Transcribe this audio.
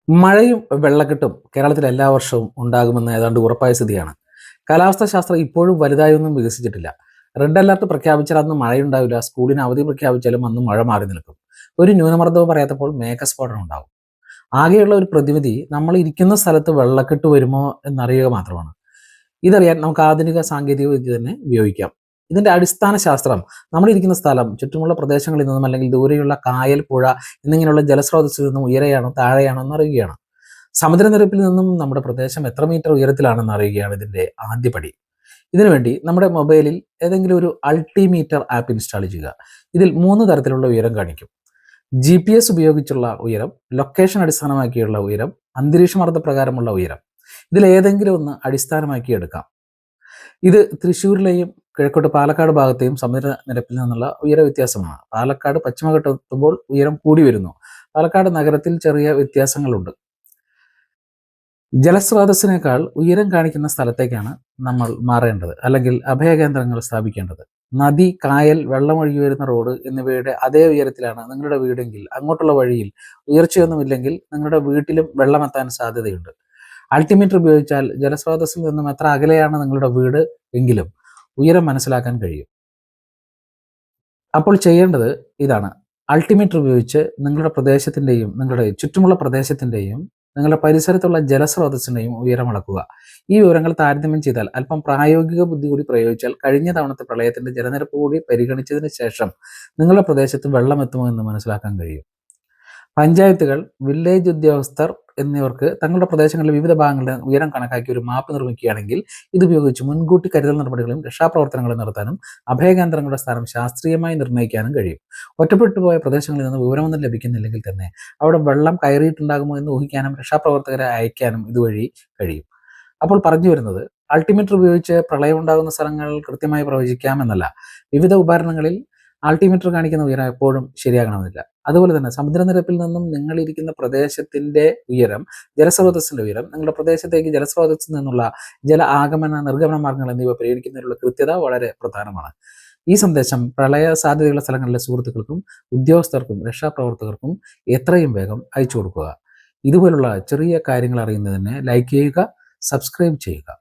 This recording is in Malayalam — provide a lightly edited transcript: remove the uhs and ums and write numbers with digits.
മഴയും വെള്ളക്കെട്ടും കേരളത്തിൽ എല്ലാ വർഷവും ഉണ്ടാകുമെന്ന് ഏതാണ്ട് ഉറപ്പായ സ്ഥിതിയാണ്. കാലാവസ്ഥാ ശാസ്ത്രം ഇപ്പോഴും വലുതായൊന്നും വികസിച്ചിട്ടില്ല. റെഡ് അലർട്ട് പ്രഖ്യാപിച്ചാൽ അന്ന് മഴയുണ്ടാവില്ല, സ്കൂളിന് അവധി പ്രഖ്യാപിച്ചാലും അന്ന് മഴ മാറി നിൽക്കും. ഒരു ന്യൂനമർദ്ദവും പറയാത്തപ്പോൾ മേഘസ്ഫോടനം ഉണ്ടാവും. ആകെയുള്ള ഒരു പ്രതിവിധി നമ്മൾ ഇരിക്കുന്ന സ്ഥലത്ത് വെള്ളക്കെട്ട് വരുമോ എന്നറിയുക മാത്രമാണ്. ഇതറിയാൻ നമുക്ക് ആധുനിക സാങ്കേതിക വിദ്യ തന്നെ ഉപയോഗിക്കാം. ഇതിന്റെ അടിസ്ഥാന ശാസ്ത്രം നമ്മളിരിക്കുന്ന സ്ഥലം ചുറ്റുമുള്ള പ്രദേശങ്ങളിൽ നിന്നും അല്ലെങ്കിൽ ദൂരെയുള്ള കായൽ, പുഴ എന്നിങ്ങനെയുള്ള ജലസ്രോതസ്സിൽ നിന്നും ഉയരെയാണോ താഴെയാണോ എന്നറിയുകയാണ്. സമുദ്രനിരപ്പിൽ നിന്നും നമ്മുടെ പ്രദേശം എത്ര മീറ്റർ ഉയരത്തിലാണെന്ന് അറിയുകയാണ് ഇതിന്റെ ആദ്യപടി. ഇതിനുവേണ്ടി നമ്മുടെ മൊബൈലിൽ ഏതെങ്കിലും ഒരു അൾട്ടിമീറ്റർ ആപ്പ് ഇൻസ്റ്റാൾ ചെയ്യുക. ഇതിൽ 3 തരത്തിലുള്ള ഉയരം കാണിക്കും. GPS ഉപയോഗിച്ചുള്ള ഉയരം, ലൊക്കേഷൻ അടിസ്ഥാനമാക്കിയുള്ള ഉയരം, അന്തരീക്ഷമർദ്ദ പ്രകാരമുള്ള ഉയരം. ഇതിൽ ഏതെങ്കിലും ഒന്ന് അടിസ്ഥാനമാക്കി എടുക്കാം. ഇത് തൃശ്ശൂരിലെയും കിഴക്കോട്ട് പാലക്കാട് ഭാഗത്തെയും സമുദ്രനിരപ്പിൽ നിന്നുള്ള ഉയര വ്യത്യാസമാണ്. പാലക്കാട് പശ്ചിമഘട്ടമെത്തുമ്പോൾ ഉയരം കൂടി വരുന്നു. പാലക്കാട് നഗരത്തിൽ ചെറിയ വ്യത്യാസങ്ങളുണ്ട്. ജലസ്രോതസ്സിനേക്കാൾ ഉയരം കാണിക്കുന്ന സ്ഥലത്തേക്കാണ് നമ്മൾ മാറേണ്ടത്, അല്ലെങ്കിൽ അഭയകേന്ദ്രങ്ങൾ സ്ഥാപിക്കേണ്ടത്. നദി, കായൽ, വെള്ളമൊഴുകി വരുന്ന റോഡ് എന്നിവയുടെ അതേ ഉയരത്തിലാണ് നിങ്ങളുടെ വീടെങ്കിൽ അങ്ങോട്ടുള്ള വഴിയിൽ ഉയർച്ചയൊന്നുമില്ലെങ്കിൽ നിങ്ങളുടെ വീട്ടിലും വെള്ളമെത്താൻ സാധ്യതയുണ്ട്. അൾട്ടിമീറ്റർ ഉപയോഗിച്ചാൽ ജലസ്രോതസ്സിൽ നിന്നും എത്ര അകലെയാണ് നിങ്ങളുടെ വീട് എങ്കിലും ഉയരം മനസ്സിലാക്കാൻ കഴിയും. അപ്പോൾ ചെയ്യേണ്ടത് ഇതാണ്: അൾട്ടിമീറ്റർ ഉപയോഗിച്ച് നിങ്ങളുടെ പ്രദേശത്തിൻ്റെയും നിങ്ങളുടെ ചുറ്റുമുള്ള പ്രദേശത്തിൻ്റെയും നിങ്ങളുടെ പരിസരത്തുള്ള ജലസ്രോതസ്സിൻ്റെയും ഉയരം അളക്കുക. ഈ വിവരങ്ങൾ താരതമ്യം ചെയ്താൽ, അല്പം പ്രായോഗിക ബുദ്ധി കൂടി പ്രയോഗിച്ചാൽ, കഴിഞ്ഞ തവണത്തെ പ്രളയത്തിന്റെ ജലനിരപ്പ് കൂടി പരിഗണിച്ചതിന് ശേഷം നിങ്ങളുടെ പ്രദേശത്ത് വെള്ളം എത്തുമോ എന്ന് മനസ്സിലാക്കാൻ കഴിയും. പഞ്ചായത്തുകൾ, വില്ലേജ് ഉദ്യോഗസ്ഥർ എന്നിവർക്ക് തങ്ങളുടെ പ്രദേശങ്ങളിലെ വിവിധ ഭാഗങ്ങളുടെ ഉയരം കണക്കാക്കി ഒരു മാപ്പ് നിർമ്മിക്കുകയാണെങ്കിൽ ഇതുപയോഗിച്ച് മുൻകൂട്ടി കരുതൽ നടപടികളും രക്ഷാപ്രവർത്തനങ്ങളും നടത്താനും അഭയകേന്ദ്രങ്ങളുടെ സ്ഥാനം ശാസ്ത്രീയമായി നിർണ്ണയിക്കാനും കഴിയും. ഒറ്റപ്പെട്ടുപോയ പ്രദേശങ്ങളിൽ നിന്ന് വിവരമൊന്നും ലഭിക്കുന്നില്ലെങ്കിൽ തന്നെ അവിടെ വെള്ളം കയറിയിട്ടുണ്ടാകുമോ എന്ന് ഊഹിക്കാനും രക്ഷാപ്രവർത്തകരെ അയക്കാനും ഇതുവഴി കഴിയും. അപ്പോൾ പറഞ്ഞു വരുന്നത്, അൾട്ടിമീറ്റർ ഉപയോഗിച്ച് പ്രളയം ഉണ്ടാകുന്ന സ്ഥലങ്ങൾ കൃത്യമായി പ്രവചിക്കാമെന്നല്ല. വിവിധ ഉപകരണങ്ങളിൽ ആൾട്ടിമീറ്റർ കാണിക്കുന്ന ഉയരം എപ്പോഴും ശരിയാകണമെന്നില്ല. അതുപോലെ തന്നെ സമുദ്രനിരപ്പിൽ നിന്നും നിങ്ങളിരിക്കുന്ന പ്രദേശത്തിന്റെ ഉയരം, ജലസ്രോതസ്സിന്റെ ഉയരം, നിങ്ങളുടെ പ്രദേശത്തേക്ക് ജലസ്രോതസ്സിൽ നിന്നുള്ള ജല ആഗമന നിർഗമന മാർഗങ്ങൾ എന്നിവ പരിഹരിക്കുന്നതിനുള്ള കൃത്യത വളരെ പ്രധാനമാണ്. ഈ സന്ദേശം പ്രളയ സാധ്യതയുള്ള സ്ഥലങ്ങളിലെ സുഹൃത്തുക്കൾക്കും ഉദ്യോഗസ്ഥർക്കും രക്ഷാപ്രവർത്തകർക്കും എത്രയും വേഗം അയച്ചു കൊടുക്കുക. ഇതുപോലുള്ള ചെറിയ കാര്യങ്ങൾ അറിയുന്നതിന് ലൈക്ക് ചെയ്യുക, സബ്സ്ക്രൈബ് ചെയ്യുക.